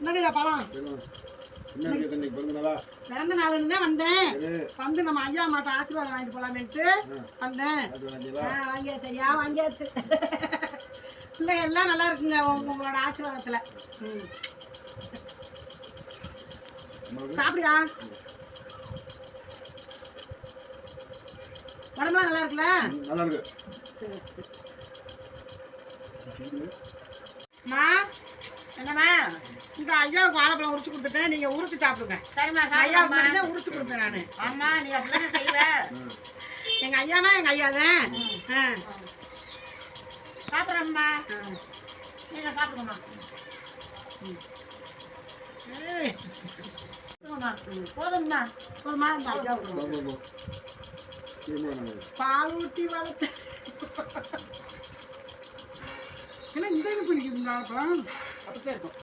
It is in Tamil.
என்னங்கய்யா பழம் பிறந்த நாளுன்னு தான் வந்தேன். வந்து நம்ம ஐயா மாட்ட ஆசீர்வாதம் வாங்கிட்டு போலாமேன்ட்டு வந்தேன். வாங்கியாச்சு ஐயா, வாங்கியாச்சு. பிள்ளைங்க எல்லாம் நல்லா இருக்குங்க உங்களோட ஆசீர்வாதத்துல. சாப்பிடியா? உடம்புலாம் நல்லா இருக்குல்ல? நல்லா இருக்கு. சரி சரி. மா என்னம்மா, இந்த ஐயாவுக்கு வாழைப்பழம் உரிச்சு கொடுத்துட்டேன், நீங்க உரிச்சு சாப்பிடுங்க. சரிம்மா. ஐயாவுக்கு மட்டும் உரிச்சு கொடுப்பேன் நானு. ஆமா, நீ அப்படிதானே செய்வ. எங்க ஐயானா எங்க ஐயா தான். சாப்பிட்றேம்மா, நீங்க சாப்பிடுங்கம்மா. போதும்மா போதுமா? இந்த ஐயாவுக்கு பால் ஊட்டி வளர்த்து ஏன்னா இந்த இது பிடிக்குதுங்க. அப்புறம் அப்படித்தான் இருக்கும்.